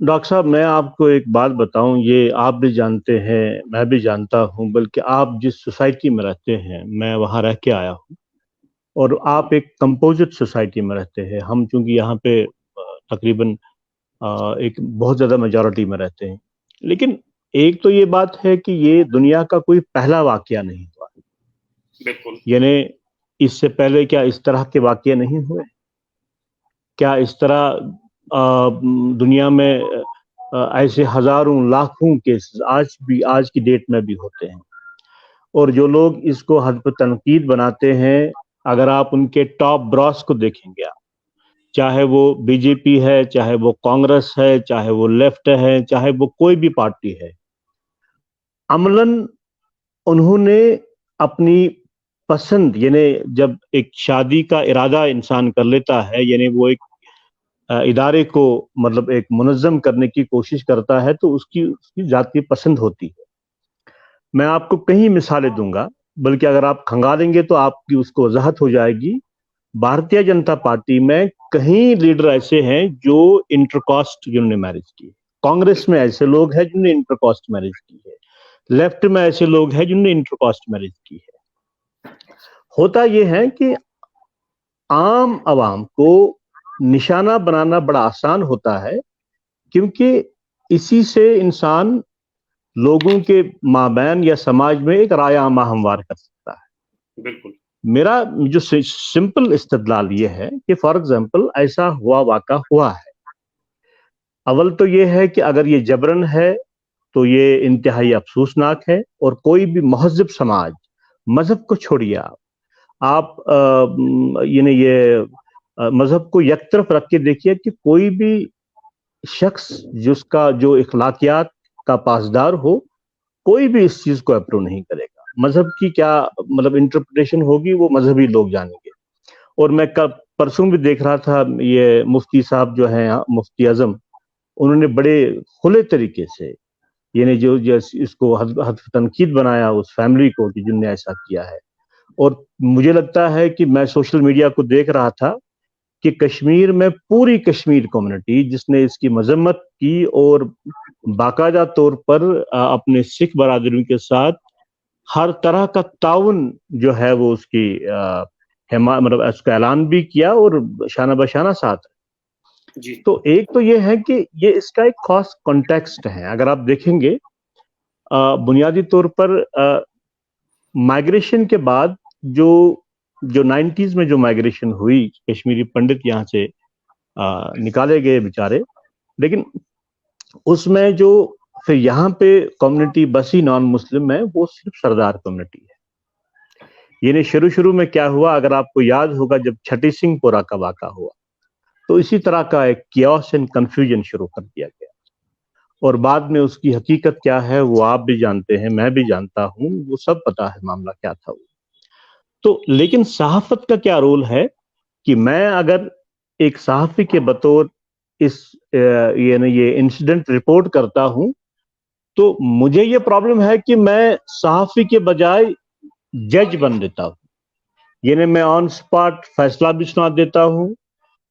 Doctor صاحب میں آپ کو ایک بات بتاؤں، یہ آپ بھی جانتے ہیں، میں بھی جانتا ہوں، بلکہ آپ جس سوسائٹی میں رہتے ہیں میں وہاں رہ کے آیا ہوں، اور آپ ایک کمپوزٹ سوسائٹی میں رہتے ہیں. ہم چونکہ یہاں پہ تقریباً ایک بہت زیادہ میجورٹی میں رہتے ہیں، لیکن ایک تو یہ بات ہے کہ یہ دنیا کا کوئی پہلا واقعہ نہیں ہوا. بالکل. یعنی اس سے پہلے کیا اس طرح کے واقعے نہیں ہوئے؟ کیا اس طرح دنیا میں ایسے ہزاروں لاکھوں کیسز آج کی ڈیٹ میں بھی ہوتے ہیں؟ اور جو لوگ اس کو حد تنقید بناتے ہیں، اگر آپ ان کے ٹاپ براس کو دیکھیں گے، چاہے وہ بی جے پی ہے، چاہے وہ کانگریس ہے، چاہے وہ لیفٹ ہے، چاہے وہ کوئی بھی پارٹی ہے، عملاً انہوں نے اپنی پسند، یعنی جب ایک شادی کا ارادہ انسان کر لیتا ہے، یعنی وہ ایک ادارے کو مطلب ایک منظم کرنے کی کوشش کرتا ہے، تو اس کی ذاتی پسند ہوتی ہے. میں آپ کو کئی مثالیں دوں گا، بلکہ اگر آپ کھنگالیں گے تو آپ کی اس کو وضاحت ہو جائے گی. بھارتیہ جنتا پارٹی میں کئی لیڈر ایسے ہیں جو انٹر کاسٹ جنہوں نے میرج کی ہے. کانگریس میں ایسے لوگ ہیں جنہوں نے انٹر کاسٹ میرج کی ہے. لیفٹ میں ایسے لوگ ہیں جنہوں نے انٹر کاسٹ میرج کی ہے. ہوتا یہ ہے کہ عام عوام کو نشانہ بنانا بڑا آسان ہوتا ہے، کیونکہ اسی سے انسان لوگوں کے مابین یا سماج میں ایک رائے عامہ ہموار کر سکتا ہے. بالکل. میرا جو سمپل استدلال یہ ہے کہ فار ایگزامپل ایسا واقعہ ہوا ہے. اول تو یہ ہے کہ اگر یہ جبرن ہے تو یہ انتہائی افسوسناک ہے، اور کوئی بھی مہذب سماج، مذہب کو چھوڑیے، آپ یعنی یہ مذہب کو یک طرف رکھ کے دیکھیے کہ کوئی بھی شخص جس کا جو اخلاقیات کا پاسدار ہو، کوئی بھی اس چیز کو اپروو نہیں کرے گا. مذہب کی کیا مطلب انٹرپریٹیشن ہوگی وہ مذہبی لوگ جانیں گے. اور میں پرسوں بھی دیکھ رہا تھا، یہ مفتی صاحب جو ہیں، مفتی اعظم، انہوں نے بڑے کھلے طریقے سے یعنی جو اس کو حذف تنقید بنایا اس فیملی کو کہ جن نے ایسا کیا ہے. اور مجھے لگتا ہے کہ میں سوشل میڈیا کو دیکھ رہا تھا کہ کشمیر میں پوری کشمیر کمیونٹی جس نے اس کی مذمت کی اور باقاعدہ طور پر اپنے سکھ برادریوں کے ساتھ ہر طرح کا تعاون جو ہے وہ اس کی مطلب اس کا اعلان بھی کیا اور شانہ بشانہ ساتھ. جی. تو ایک تو یہ ہے کہ یہ اس کا ایک خاص کانٹیکسٹ ہے. اگر آپ دیکھیں گے بنیادی طور پر مائگریشن کے بعد جو 90s میں جو مائگریشن ہوئی، کشمیری پنڈت یہاں سے نکالے گئے بیچارے، لیکن اس میں جو پھر یہاں پہ کمیونٹی بسی نان مسلم ہے وہ صرف سردار کمیونٹی ہے. یعنی شروع میں کیا ہوا، اگر آپ کو یاد ہوگا جب چھٹی سنگھ پورہ کا واقعہ ہوا تو اسی طرح کا ایک کیوس اینڈ کنفیوژن شروع کر دیا گیا، اور بعد میں اس کی حقیقت کیا ہے وہ آپ بھی جانتے ہیں، میں بھی جانتا ہوں، وہ سب پتا ہے معاملہ کیا تھا. تو لیکن صحافت کا کیا رول ہے کہ میں اگر ایک صحافی کے بطور یعنی یہ انسیڈنٹ رپورٹ کرتا ہوں تو مجھے یہ پرابلم ہے کہ میں صحافی کے بجائے جج بن دیتا ہوں. یعنی میں آن سپاٹ فیصلہ بھی سنا دیتا ہوں،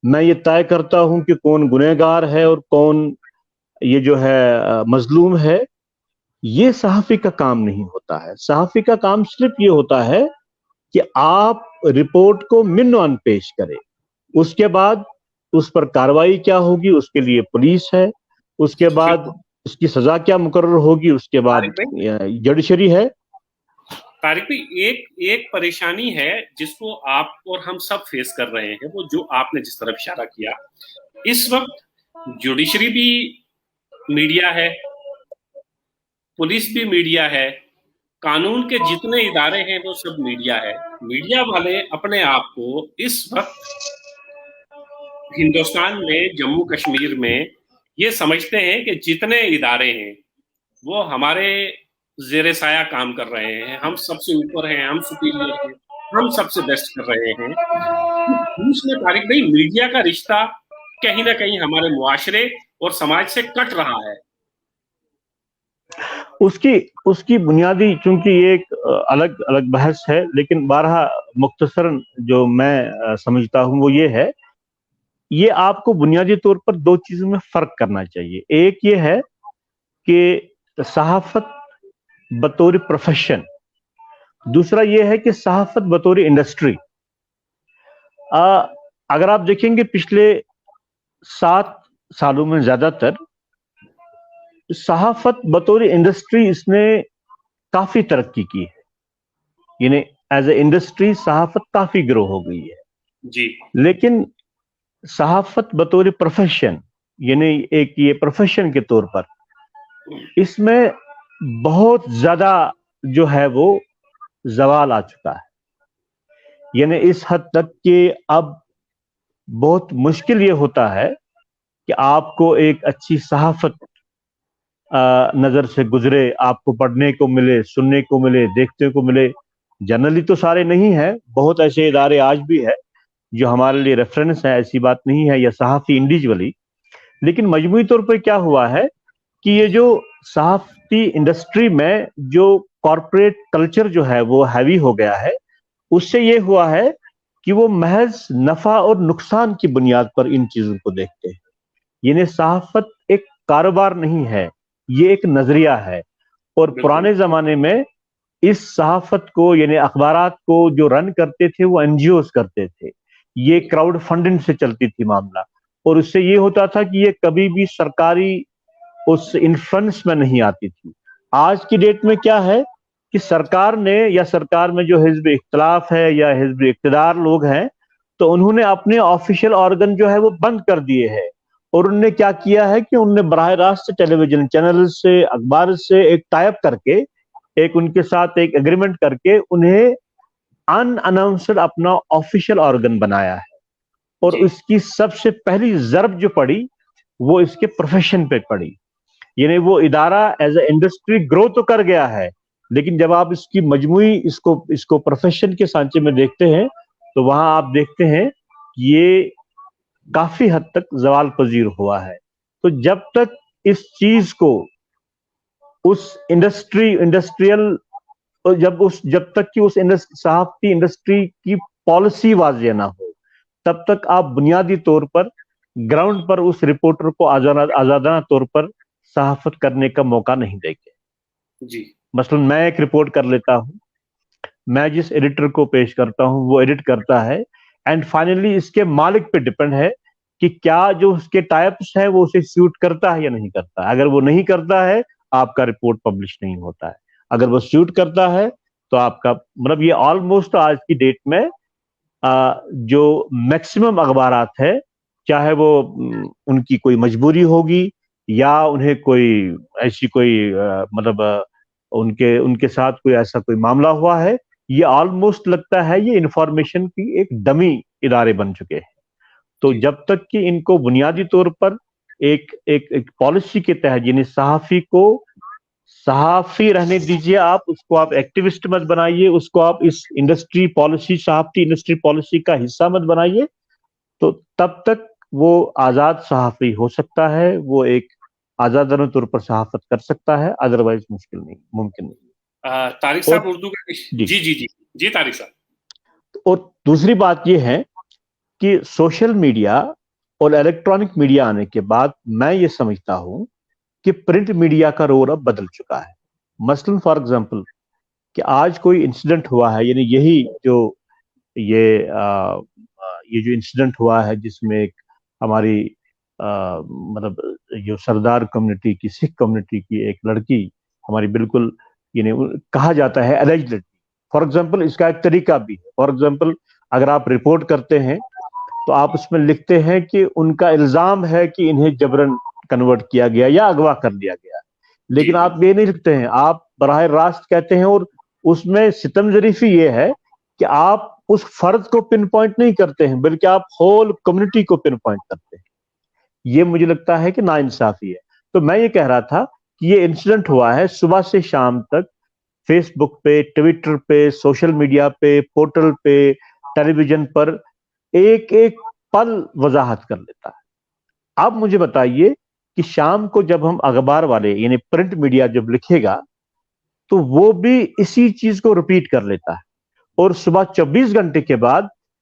میں یہ طے کرتا ہوں کہ کون گنہگار ہے اور کون یہ جو ہے مظلوم ہے. یہ صحافی کا کام نہیں ہوتا ہے. صحافی کا کام صرف یہ ہوتا ہے کہ آپ رپورٹ کو من آن پیش کریں، اس کے بعد اس پر کاروائی کیا ہوگی اس کے لیے پولیس ہے، اس کے بعد اس کی سزا کیا مقرر ہوگی اس کے بعد جوڈیشری ہے. طارق بھائی، ایک پریشانی ہے جس کو آپ اور ہم سب فیس کر رہے ہیں، وہ جو آپ نے جس طرف اشارہ کیا، اس وقت جوڈیشری بھی میڈیا ہے، پولیس بھی میڈیا ہے، قانون کے جتنے ادارے ہیں وہ سب میڈیا ہے. میڈیا والے اپنے آپ کو اس وقت ہندوستان میں جموں کشمیر میں یہ سمجھتے ہیں کہ جتنے ادارے ہیں وہ ہمارے زیر سایہ کام کر رہے ہیں، ہم سب سے اوپر ہیں، ہم سپیریئر ہیں، ہم سب سے بیسٹ کر رہے ہیں. اس میں طارق بھائی میڈیا کا رشتہ کہیں نہ کہیں ہمارے معاشرے اور سماج سے کٹ رہا ہے. اس کی بنیادی، چونکہ یہ ایک الگ بحث ہے، لیکن بارہا مختصراً جو میں سمجھتا ہوں وہ یہ ہے یہ آپ کو بنیادی طور پر دو چیزوں میں فرق کرنا چاہیے. ایک یہ ہے کہ صحافت بطور پروفیشن، دوسرا یہ ہے کہ صحافت بطور انڈسٹری. اگر آپ دیکھیں گے پچھلے 7 سالوں میں زیادہ تر صحافت بطور انڈسٹری اس نے کافی ترقی کی ہے. یعنی ایز اے انڈسٹری صحافت کافی گرو ہو گئی ہے. جی لیکن صحافت بطور پروفیشن، یعنی ایک یہ پروفیشن کے طور پر، اس میں بہت زیادہ جو ہے وہ زوال آ چکا ہے. یعنی اس حد تک کہ اب بہت مشکل یہ ہوتا ہے کہ آپ کو ایک اچھی صحافت نظر سے گزرے، آپ کو پڑھنے کو ملے، سننے کو ملے، دیکھنے کو ملے. جنرلی تو سارے نہیں ہیں، بہت ایسے ادارے آج بھی ہے جو ہمارے لیے ریفرنس ہے، ایسی بات نہیں ہے، یا صحافی انڈیویجولی. لیکن مجموعی طور پہ کیا ہوا ہے کہ یہ جو صحافتی انڈسٹری میں جو کارپوریٹ کلچر جو ہے وہ ہیوی ہو گیا ہے، اس سے یہ ہوا ہے کہ وہ محض نفع اور نقصان کی بنیاد پر ان چیزوں کو دیکھتے ہیں. یعنی صحافت ایک کاروبار نہیں ہے، یہ ایک نظریہ ہے. اور بالکل پرانے زمانے میں اس صحافت کو، یعنی اخبارات کو جو رن کرتے تھے وہ این جی اوز کرتے تھے. یہ کراؤڈ فنڈنگ سے چلتی تھی معاملہ، اور اس سے یہ ہوتا تھا کہ یہ کبھی بھی سرکاری اس انفلوئنس میں نہیں آتی تھی. آج کی ڈیٹ میں کیا ہے کہ سرکار نے، یا سرکار میں جو حزب اختلاف ہے یا حزب اقتدار لوگ ہیں، تو انہوں نے اپنے آفیشیل آرگن جو ہے وہ بند کر دیے ہیں. اور انہوں نے کیا کیا ہے کہ انہوں نے براہ راست ٹیلی ویژن چینل سے، اخبار سے ایک ٹائی اپ کر کے، ایک ان کے ساتھ ایک اگریمنٹ کر کے انہیں ان اناؤنسڈ اپنا آفیشیل آرگن بنایا ہے. اور جی اس کی سب سے پہلی ضرب جو پڑی وہ اس کے پروفیشن پہ پڑی. یعنی وہ ادارہ ایز اے انڈسٹری گرو تو کر گیا ہے، لیکن جب آپ اس کی مجموعی اس کو پروفیشن کے سانچے میں دیکھتے ہیں تو وہاں آپ دیکھتے ہیں کہ یہ کافی حد تک زوال پذیر ہوا ہے. تو جب تک اس چیز کو اس انڈسٹریل، جب تک کہ اس صحافتی انڈسٹری کی پالیسی واضح نہ ہو، تب تک آپ بنیادی طور پر گراؤنڈ پر اس رپورٹر کو آزادانہ طور پر صحافت کرنے کا موقع نہیں دیں گے. جی مثلا میں ایک رپورٹ کر لیتا ہوں، میں جس ایڈیٹر کو پیش کرتا ہوں وہ ایڈٹ کرتا ہے، اینڈ فائنلی اس کے مالک پہ ڈپینڈ ہے کہ کیا جو اس کے ٹائپس ہے وہ اسے سیوٹ کرتا ہے یا نہیں کرتا. اگر وہ نہیں کرتا ہے آپ کا رپورٹ پبلش نہیں ہوتا ہے. اگر وہ سیوٹ کرتا ہے تو آپ کا مطلب یہ آلموسٹ آج کی ڈیٹ میں جو میکسیمم اخبارات ہے، چاہے وہ ان کی کوئی مجبوری ہوگی یا انہیں کوئی ایسی کوئی مطلب ان کے ساتھ کوئی ایسا کوئی معاملہ ہوا ہے، یہ آلموسٹ لگتا ہے یہ انفارمیشن کی ایک ڈمی ادارے بن چکے ہیں. تو جی جب تک کہ ان کو بنیادی طور پر ایک پالیسی کے تحت، یعنی صحافی کو صحافی رہنے دیجئے، آپ اس کو آپ ایکٹیوسٹ مت بنائیے، اس کو آپ اس انڈسٹری پالیسی، صحافتی انڈسٹری پالیسی کا حصہ مت بنائیے، تو تب تک وہ آزاد صحافی ہو سکتا ہے، وہ ایک آزادانہ طور پر صحافت کر سکتا ہے. ادروائز ممکن نہیں. طارق اور صاحب اردو کا جی جی جی جی طارق صاحب. اور دوسری بات یہ ہے کہ سوشل میڈیا اور الیکٹرانک میڈیا آنے کے بعد میں یہ سمجھتا ہوں کہ پرنٹ میڈیا کا رول اب بدل چکا ہے. مثلا فار ایگزامپل کہ آج کوئی انسیڈنٹ ہوا ہے، یعنی یہ جو انسیڈنٹ ہوا ہے جس میں ایک ہماری مطلب جو سردار کمیونٹی کی، سکھ کمیونٹی کی ایک لڑکی ہماری بالکل، یعنی کہا جاتا ہے الجڈلی، فار ایگزامپل اس کا ایک طریقہ بھی ہے. فار ایگزامپل اگر آپ رپورٹ کرتے ہیں تو آپ اس میں لکھتے ہیں کہ ان کا الزام ہے کہ انہیں جبرن کنورٹ کیا گیا یا اغوا کر لیا گیا، لیکن جی آپ یہ نہیں لکھتے ہیں، آپ براہ راست کہتے ہیں. اور اس میں ستم ظریفی یہ ہے کہ آپ اس فرد کو پن پوائنٹ نہیں کرتے ہیں بلکہ آپ ہول کمیونٹی کو پن پوائنٹ کرتے ہیں. یہ مجھے لگتا ہے کہ ناانصافی ہے. تو میں یہ کہہ رہا تھا کہ یہ انسیڈنٹ ہوا ہے، صبح سے شام تک فیس بک پہ، ٹویٹر پہ، سوشل میڈیا پہ، پورٹل پہ، ٹیلی ویژن پر ایک ایک پل وضاحت کر لیتا ہے. اب مجھے بتائیے کہ شام کو جب ہم اخبار والے یعنی پرنٹ میڈیا جب لکھے گا تو وہ بھی اسی چیز کو رپیٹ کر لیتا ہے، اور صبح 24 گھنٹے کے بعد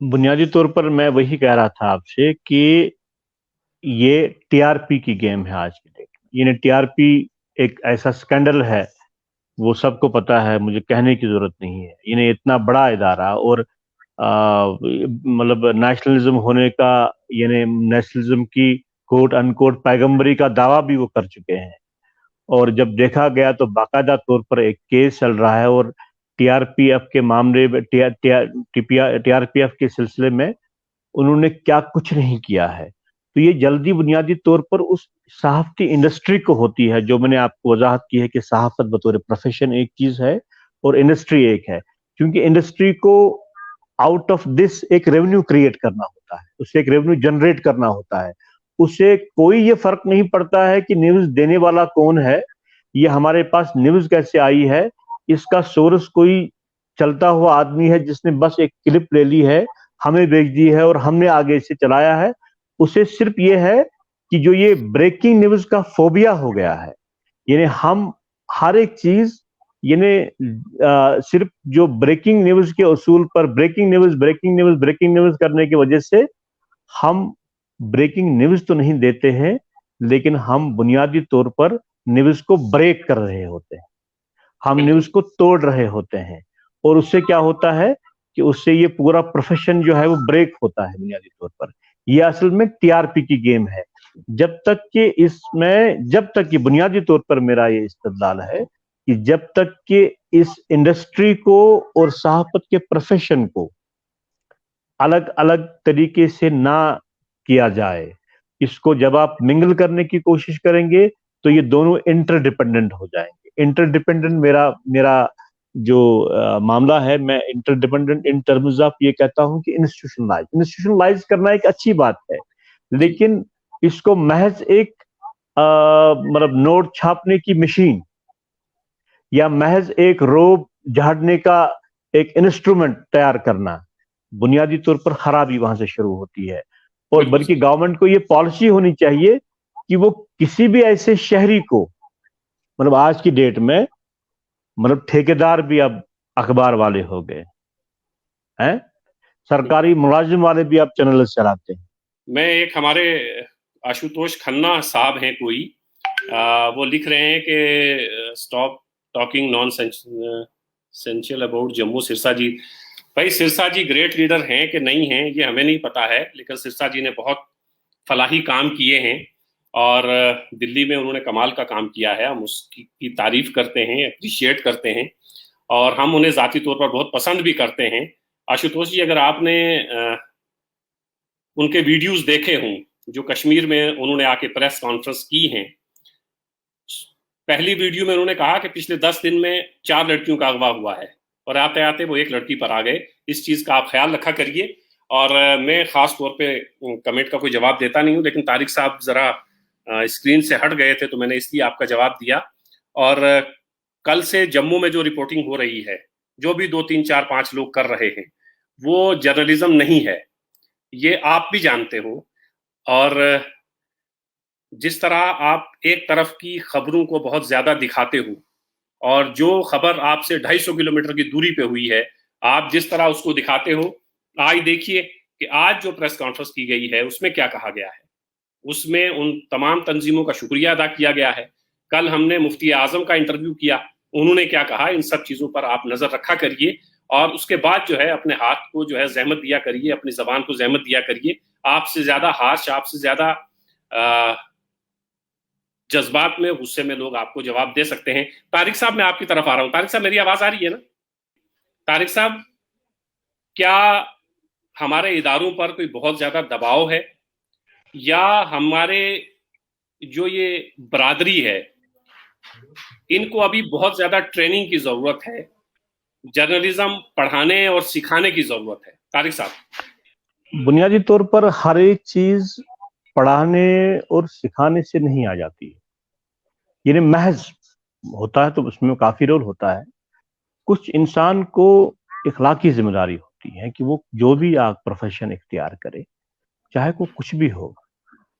بنیادی طور پر میں وہی کہہ رہا تھا آپ سے کہ یہ ٹی آر پی کی گیم ہے آج کی ڈیٹ میں. یعنی ٹی آر پی ایک ایسا سکینڈل ہے، وہ سب کو پتا ہے، مجھے کہنے کی ضرورت نہیں ہے. یعنی اتنا بڑا ادارہ اور مطلب نیشنلزم ہونے کا، یعنی نیشنلزم کی کوٹ ان کوٹ پیغمبری کا دعویٰ بھی وہ کر چکے ہیں. اور جب دیکھا گیا تو باقاعدہ طور پر ایک کیس چل رہا ہے، اور ٹی آر پی ایف کے معاملے میں ٹی آر پی ایف کے سلسلے میں انہوں نے کیا کچھ نہیں کیا ہے. تو یہ جلدی بنیادی طور پر اس صحافتی انڈسٹری کو ہوتی ہے، جو میں نے آپ کو وضاحت کی ہے کہ صحافت بطور پروفیشن ایک چیز ہے اور انڈسٹری ایک ہے. کیونکہ انڈسٹری کو آؤٹ آف دس ایک ریونیو کریٹ کرنا ہوتا ہے، اسے ایک ریونیو جنریٹ کرنا ہوتا ہے. اسے کوئی یہ فرق نہیں پڑتا ہے کہ نیوز دینے والا کون ہے، یہ ہمارے پاس نیوز کیسے آئی ہے، اس کا سورس کوئی چلتا ہوا آدمی ہے جس نے بس ایک کلپ لے لی ہے، ہمیں بھیج دی ہے اور ہم نے آگے اسے چلایا ہے. اسے صرف یہ ہے کہ جو یہ بریکنگ نیوز کا فوبیا ہو گیا ہے، یعنی ہم ہر ایک چیز، یعنی صرف جو بریکنگ نیوز کے اصول پر breaking news breaking news breaking news کرنے کی وجہ سے ہم بریکنگ نیوز تو نہیں دیتے ہیں، لیکن ہم بنیادی طور پر نیوز کو بریک کر رہے ہوتے ہیں، ہم بالکل نیوز کو توڑ رہے ہوتے ہیں. اور اس سے کیا ہوتا ہے کہ اس سے یہ پورا پروفیشن جو ہے وہ بریک ہوتا ہے بنیادی طور پر. یہ اصل میں ٹی آر پی کی گیم ہے. جب تک کہ بنیادی طور پر میرا یہ استدلال ہے کہ جب تک کہ اس انڈسٹری کو اور صحافت کے پروفیشن کو الگ الگ طریقے سے نہ کیا جائے، اس کو جب آپ منگل کرنے کی کوشش کریں گے تو یہ دونوں انٹر ڈیپینڈنٹ ہو جائیں گے. انٹر ڈیپینڈنٹ میرا جو معاملہ ہے، میں interdependent in terms of یہ کہتا ہوں کہ انسٹیٹیوشنلائز کرنا ایک اچھی بات ہے، جی لیکن اس کو محض ایک مطلب نوٹ چھاپنے کی مشین یا محض ایک روب جھاڑنے کا ایک انسٹرومنٹ تیار کرنا، بنیادی طور پر خرابی وہاں سے شروع ہوتی ہے. اور بالکل بلکہ گورنمنٹ کو یہ پالیسی ہونی چاہیے کہ وہ کسی بھی ایسے شہری کو، مطلب آج کی ڈیٹ میں مطلب ٹھیکیدار بھی اب اخبار والے ہو گئے ہیں، سرکاری ملازم والے بھی اب چینل چلاتے ہیں. میں ایک ہمارے آشوتوش کھنہ صاحب ہیں کوئی، وہ لکھ رہے ہیں کہ stop talking nonsensical about Jammu. Sirsa ji, بھائی سرسا جی گریٹ لیڈر ہیں کہ نہیں ہیں یہ ہمیں نہیں پتا ہے، لیکن سرسا جی نے بہت فلاحی کام کیے ہیں اور دلی میں انہوں نے کمال کا کام کیا ہے. ہم اس کی تعریف کرتے ہیں، اپریشیٹ کرتے ہیں، اور ہم انہیں ذاتی طور پر بہت پسند بھی کرتے ہیں. آشوتوش جی، اگر آپ نے ان کے ویڈیوز دیکھے ہوں جو کشمیر میں انہوں نے آ کے پریس کانفرنس کی ہیں، پہلی ویڈیو میں انہوں نے کہا کہ پچھلے 10 دن میں 4 لڑکیوں کا اغوا ہوا ہے، اور آتے آتے وہ ایک لڑکی پر آ گئے. اس چیز کا آپ خیال رکھا کریے. اور میں خاص طور پہ کمنٹ کا کوئی جواب دیتا نہیں ہوں، لیکن طارق صاحب ذرا اسکرین سے ہٹ گئے تھے تو میں نے اس لیے آپ کا جواب دیا. اور کل سے جموں میں جو رپورٹنگ ہو رہی ہے، جو بھی 2 3 4 5 لوگ کر رہے ہیں، وہ جرنلزم نہیں ہے، یہ آپ بھی جانتے ہو. اور جس طرح آپ ایک طرف کی خبروں کو بہت زیادہ دکھاتے ہو، اور جو خبر آپ سے 250 کلومیٹر کی دوری پہ ہوئی ہے، آپ جس طرح اس کو دکھاتے ہو، آج دیکھیے کہ آج جو پریس کانفرنس کی گئی ہے اس میں کیا کہا گیا ہے. اس میں ان تمام تنظیموں کا شکریہ ادا کیا گیا ہے. کل ہم نے مفتی اعظم کا انٹرویو کیا، انہوں نے کیا کہا، ان سب چیزوں پر آپ نظر رکھا کریے. اور اس کے بعد جو ہے اپنے ہاتھ کو جو ہے زحمت دیا کریے، اپنی زبان کو زحمت دیا کریے. آپ سے زیادہ ہارش، آپ سے زیادہ جذبات میں، غصے میں لوگ آپ کو جواب دے سکتے ہیں. طارق صاحب، میں آپ کی طرف آ رہا ہوں. طارق صاحب، میری آواز آ رہی ہے نا؟ طارق صاحب، کیا ہمارے اداروں پر کوئی بہت زیادہ دباؤ ہے، یا ہمارے جو یہ برادری ہے ان کو ابھی بہت زیادہ ٹریننگ کی ضرورت ہے، جرنلزم پڑھانے اور سکھانے کی ضرورت ہے؟ طارق صاحب، بنیادی طور پر ہر ایک چیز پڑھانے اور سکھانے سے نہیں آ جاتی ہے، یعنی محض ہوتا ہے تو اس میں کافی رول ہوتا ہے. کچھ انسان کو اخلاقی ذمہ داری ہوتی ہے کہ وہ جو بھی آپ پروفیشن اختیار کرے، چاہے وہ کچھ بھی ہو،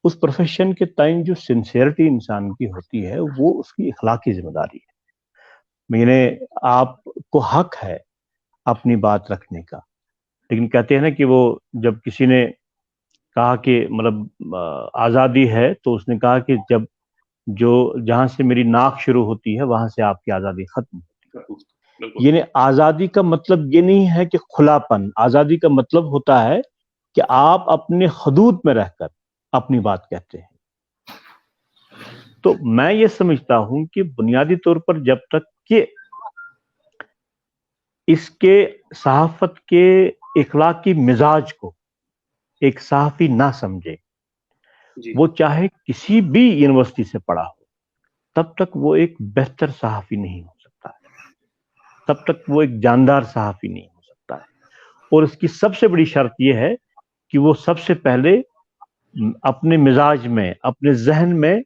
اس پروفیشن کے تئیں جو سنسیئرٹی انسان کی ہوتی ہے وہ اس کی اخلاقی ذمہ داری ہے. یعنی آپ کو حق ہے اپنی بات رکھنے کا، لیکن کہتے ہیں نا کہ وہ جب کسی نے کہا کہ مطلب آزادی ہے، تو اس نے کہا کہ جب جہاں سے میری ناک شروع ہوتی ہے وہاں سے آپ کی آزادی ختم ہوتی ہے۔ یعنی آزادی کا مطلب یہ نہیں ہے کہ کھلا پن، آزادی کا مطلب ہوتا ہے کہ آپ اپنے حدود میں رہ کر اپنی بات کہتے ہیں۔ تو میں یہ سمجھتا ہوں کہ بنیادی طور پر جب تک کہ اس کے صحافت کے اخلاقی مزاج کو ایک صحافی نہ سمجھے، وہ چاہے کسی بھی یونیورسٹی سے پڑھا ہو، تب تک وہ ایک بہتر صحافی نہیں ہو سکتا ہے، تب تک وہ ایک جاندار صحافی نہیں ہو سکتا ہے۔ اور اس کی سب سے بڑی شرط یہ ہے کہ وہ سب سے پہلے اپنے مزاج میں، اپنے ذہن میں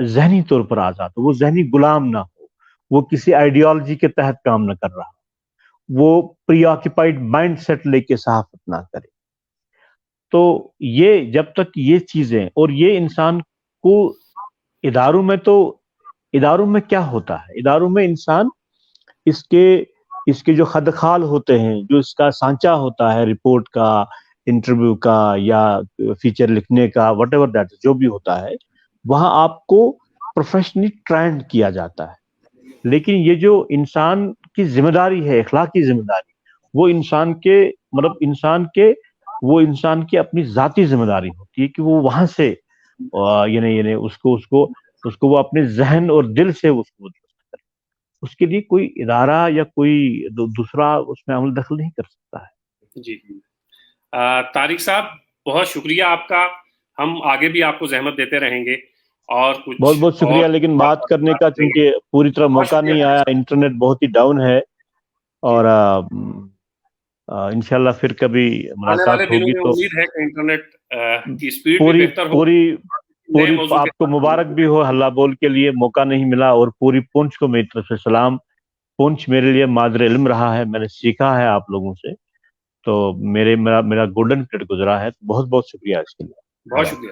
ذہنی طور پر آزاد ہو، وہ ذہنی غلام نہ ہو، وہ کسی آئیڈیالوجی کے تحت کام نہ کر رہا، وہ پری آکیپائڈ مائنڈ سیٹ لے کے صحافت نہ کرے۔ تو یہ جب تک یہ چیزیں، اور یہ انسان کو اداروں میں کیا ہوتا ہے، اداروں میں انسان اس کے جو خدخال ہوتے ہیں، جو اس کا سانچہ ہوتا ہے رپورٹ کا، انٹرویو کا یا فیچر لکھنے کا، وٹ ایور دیٹ جو بھی ہوتا ہے، وہاں آپ کو پروفیشنلی ٹرینڈ کیا جاتا ہے۔ لیکن یہ جو انسان کی ذمہ داری ہے، اخلاقی ذمہ داری، وہ انسان کی اپنی ذاتی ذمہ داری ہوتی ہے کہ وہ وہاں سے یعنی اس کو وہ اپنے ذہن اور دل سے اس کو درست کرے۔ اس کے لیے کوئی ادارہ یا کوئی دوسرا اس میں عمل دخل نہیں کر سکتا ہے۔ جی طارق صاحب، بہت شکریہ آپ کا، ہم آگے بھی آپ کو زحمت دیتے رہیں گے، اور کچھ بہت بہت شکریہ، لیکن بات کرنے کا کیونکہ پوری طرح موقع نہیں آیا، انٹرنیٹ بہت ہی ڈاؤن ہے، اور انشاءاللہ پھر کبھی ملاقات ہوگی تو امید ہے کہ انٹرنیٹ کی سپیڈ بھی بہتر ہو۔ پوری آپ کو مبارک بھی ہو، ہلہ بول کے لیے موقع نہیں ملا، اور پوری پونچھ کو میری طرف سے سلام۔ پونچھ میرے لیے مادر علم رہا ہے، میں نے سیکھا ہے آپ لوگوں سے، تو میرا گولڈن پیریڈ گزرا ہے، بہت بہت شکریہ اس کے لیے۔ بہت شکریہ۔